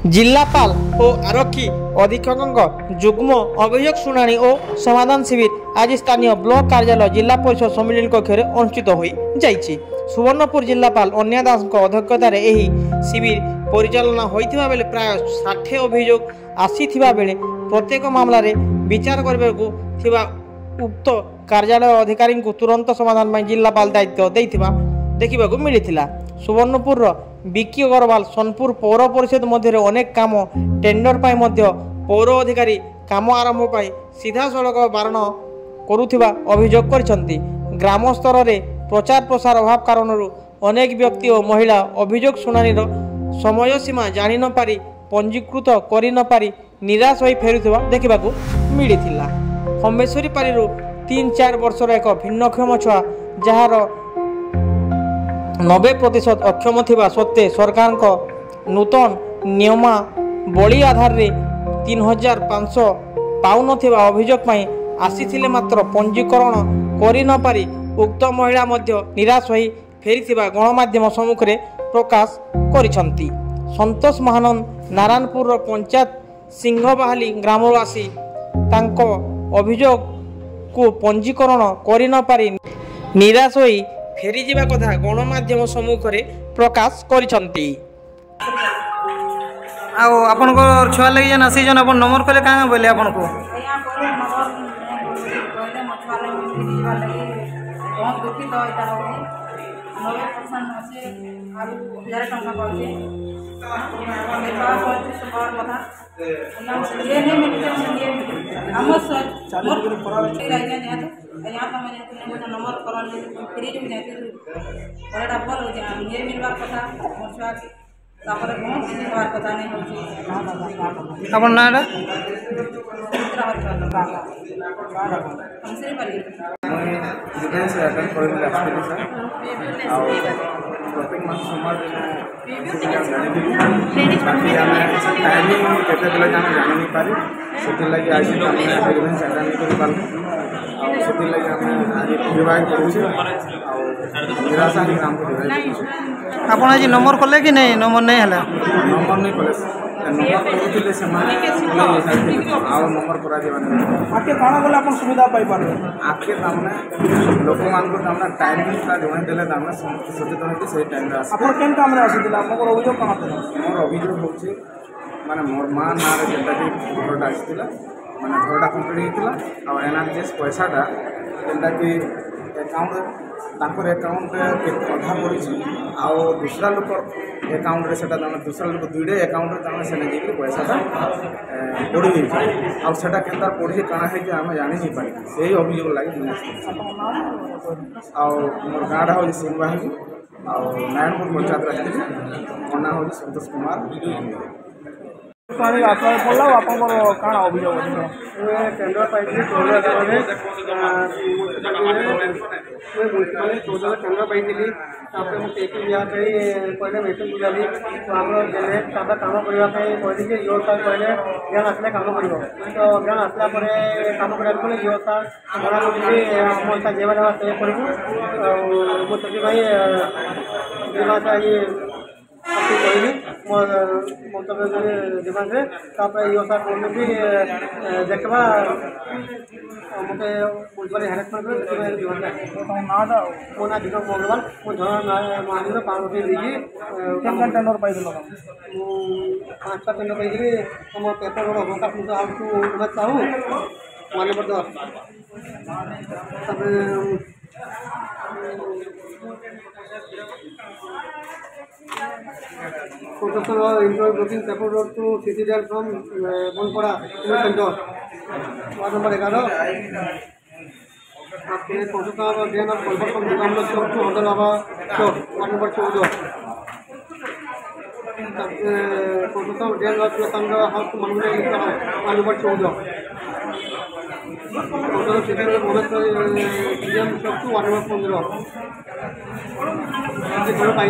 जिलापाल और आरक्षी अधीक्षक जुग्म अभियोग शुणाणी और समाधान शिविर आज स्थानीय ब्लॉक कार्यालय जिला परिषद सम्मिलन कक्ष में अनुष्ठित हो जाइछि। सुवर्णपुर जिलापाल अन्या दास अध्यक्षतार यह शिविर परिचालना होइथिबा बेले प्राय 60 अभियोग आसीथिबा बेले प्रत्येक मामलार विचार करबाकू थिबा उक्त कार्यालय अधिकारी को तुरंत समाधान में जिलापाल दायित्व देइथिबा देखा मिलता। सुवर्णपुर विकी अग्रवाल सोनपुर पौर परिषद मध्य अनेक काम टेंडर पाई मध्य पौर अधिकारी काम आरंभ पाई सीधा सड़क बारण करुथिबा अभियोग करिसेंती। ग्राम स्तर रे प्रचार प्रसार अभाव कारण अनेक व्यक्ति और महिला अभियोग शुणानीर समय सीमा जानि न पारि पंजीकृत करि न पारि निराश होई फेरुथिबा देखिबाकू मिलिथिला। खम्बेश्वरी पारिरु 3-4 वर्षर एक भिन्नक्षम छुआ जार 90% अक्षम थिबा सत्वे सरकार नूतन नियमावली आधार रे 3500 पाउन थिबा अभियोग पाई आसीथिले मात्र पंजीकरण करि न पारि उक्त महिला मध्य निराश होई फेरिथिबा गणमाध्यम सम्मुख रे प्रकाश करिसंती। संतोष महानंद नारायणपुर पंचायत सिंहबाहाली ग्रामवासी तांको अभियोग को पंजीकरण करि न पारि निराश होई फेरी जीवा कथा गणमाध्यम सम्मुख रे प्रकाश करिसंती। आपन को छुआ लगी जन आसी जन अपन नंबर कले कांगा बोले आपन को अपन नाडा प्रत्येक मास सोमवार टाइमिंग केते बेले जाने जानि नहीं पारी से लगी आज इवेंट अटेंड कर पाल से लगी हम आज डिवाइड करू छे और निराशा के काम को डिवाइड अपन आज नंबर कले कि नहीं नंबर नहीं हला नंबर नहीं कले नंबर करूथिले से माने आ नंबर करा दिबाने आके काना बोले अपन सुविधा पाई पारे आके तामने लोक मान को तामने टाइमिंग का जोने देले तामने सचेतन होती सही टाइम रे अपन केन काम रे आसीदिला हमर अभियोग कमा देला मोर अभियोग होछि माने मोर मां ना रे जेटा कि घरटा आसीदिला माने घरटा कंप्लीट हेतिला आ एनआरजीएस पैसाटा जेटा कि अकाउंट ताकर अकाउंट रे अधा पड़ी आ दूसरा लोक अकाउंट रे सेटा ताने दूसरा लोक दुइडे अकाउंट रे ताने सेने जेकि पैसाटा पड़ी गई आ सेटा केनता पड़ी काना है कि हम जानि नहीं पाई सेही अभियोग लागि आ मोर गाडा हो सिंहबाही आ नारायणपुर पंचायत रास्ते मना हो संतोष कुमार पानी आपन पल्ला आपन काना अभियोग टेंडर पाई टेंडर टेंडर पाई पहले मेसन बुझाली देने काम करने कहली यो सार कहले ज्ञान आसले काम कर तो ज्ञान आसला काम कर यो सार मना जेबा से करूँ मुझे कहली मंतव्य डिमांड रे यो सार कहले भी देखा मत बुझे हारेसमेंट मो ना दीपक अग्रवाल मुझे महावीर पार्वती देखिए टेंडर पाई 5टा टेंडर पाई तुम पेपर बड़ा अवकाश मुझे आपको चाहूँ माने पड़ता Professional introducing paper road to CCDR from Bonpora Center. Ward number 11. आपके प्रोफेसर और डेन ऑफ कॉन्फर from Nigam Chowk to hotel Baba Chowk ward number 14. Professor dean of Sangh house Manmohan लिखा ward number 14. Professor senior Mohammad DM Chowk to ward number 15. ये बड़ा पाई